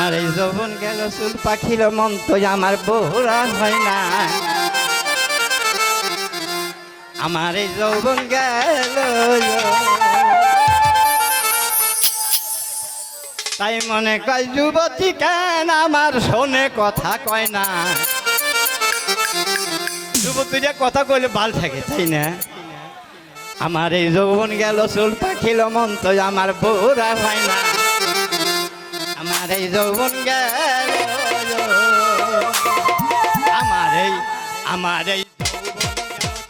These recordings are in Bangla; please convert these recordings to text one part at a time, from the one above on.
আমার এই যৌবন গেল চুল পাখিল মন তো আমার বোরা হয় না আমার এই যৌবন গেল তাই মনে কয় যুবতী কেন আমার শোনে কথা কয় না যুবতীরা কথা কইলে ভাল থাকে তাই না আমার এই যৌবন গেল চুল পাখিল মন তো আমার বোরা হয় না আমার এই যৌবন গেল আমার এই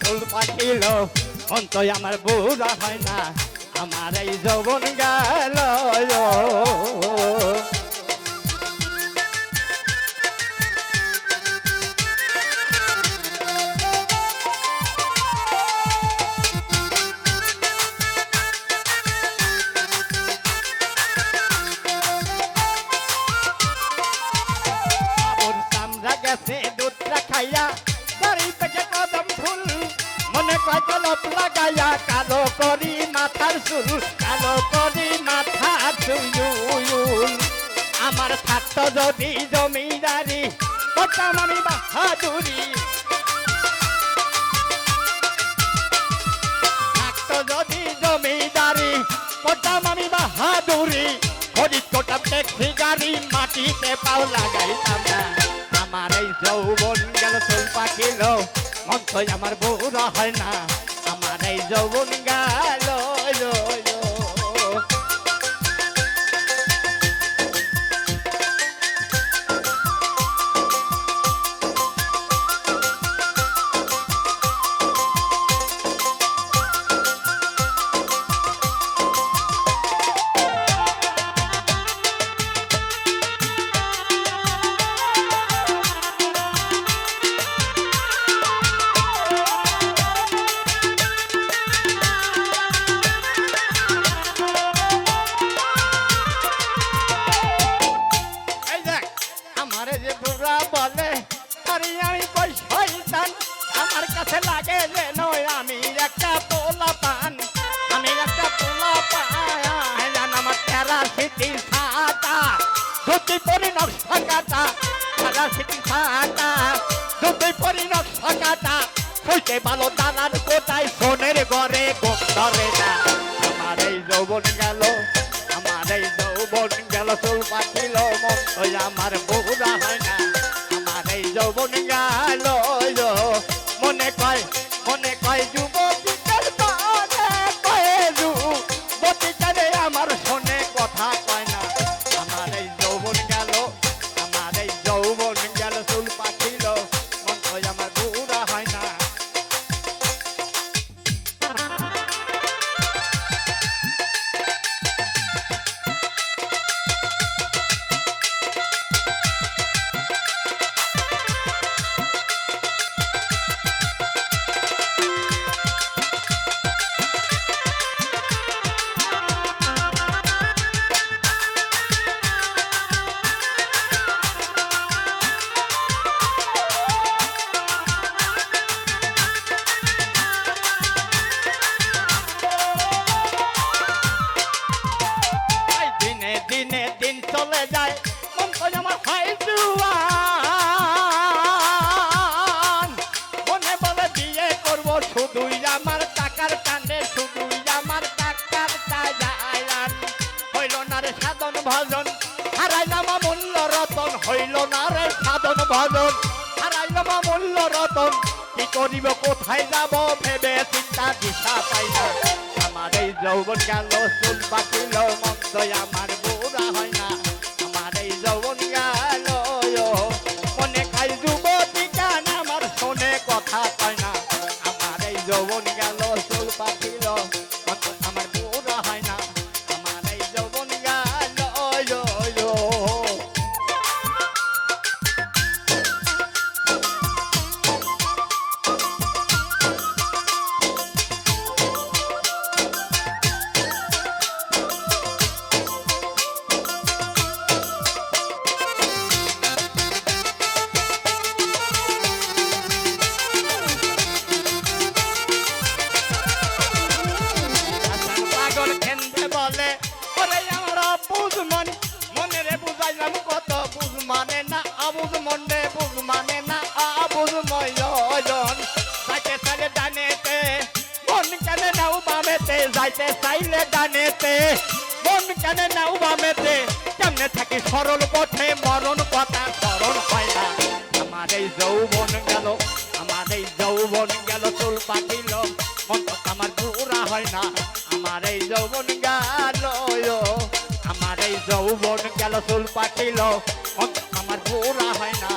চুল পাখিল মন তো আমার বোরা হয় না আমার এই যৌবন গেল মনে কলপ লাগাইয়া কালো করি মাথার চুল কালো করি মাথার চুল আমার থাকতো যদি জমিদারি করতাম আমি বাহাদুরি থাকতো যদি জমিদারি করতাম আমি বাহাদুরি খরিদ করতাম ট্যাক্সি গাড়ি মাটিতে পাও লাগাইতাম না আমার এই যৌবন গেল চুল পাখিল মন তো আমার বউরা হয় না আমার এই যৌবন গেল বলে আরে আমি শয়তান আমার কাছে লাগে যে নয় আমি একটা পোলা পান আমি একটা পোলা পান আমার তেরা সিটি ছাতা দুটি পরি নকশা কাটা তেরা সিটি ছাতা দুটি পরি নকশা কাটা হইতে ভালো দানার কোটায় সোনের ঘরে গোরে না আমার এই যৌবন গেল আমার এই যৌবন গেল চুল পাখিল মন ওই আমার বউরা হয় না যৌবন গেল মনে কয় যুবতীদের যুবতীদের আমার শোনে কথা কয় না আমার এই যৌবন গেল চুল পাখিল মন কয় আমার বুড়া হয় না দিন চলে যায় মন তো আমার হয় জুয়ান মনে বলে বিয়ে করবো শুধুই আমার টাকার টানে শুধুই আমার টাকার টান হইল না রে সাধন ভজন হারাইলাম মূল্য রতন হইল না রে সাধন ভজন হারাইলাম মূল্য রতন কি করিব কোথায় যাব ভেবে চিন্তা দিশা পাই না আমার এই যৌবন গেল চুল পাখিল মন তো আমার বুড়া হয় না আমার এই যৌবন গেল মনে খাই যুবতী কেন আমার শোনে কথা কয় না আমার এই যৌবন গেল চুল পাখিল মন তো আমার বুড়া হয় না আমার এই যৌবন গেল যাইতে চাইলে ডানেতে মন কেন নাও বামেতে কেমনে থাকি সরল পথে মরণ কথা স্মরণ হয় না আমার এই যৌবন গেল আমার এই যৌবন গেল চুল পাকিল মন তো আমার পুরা হয় না আমার এই যৌবন গেল আমার এই যৌবন গেল চুল পাকিল মন তো আমার পুরা হয় না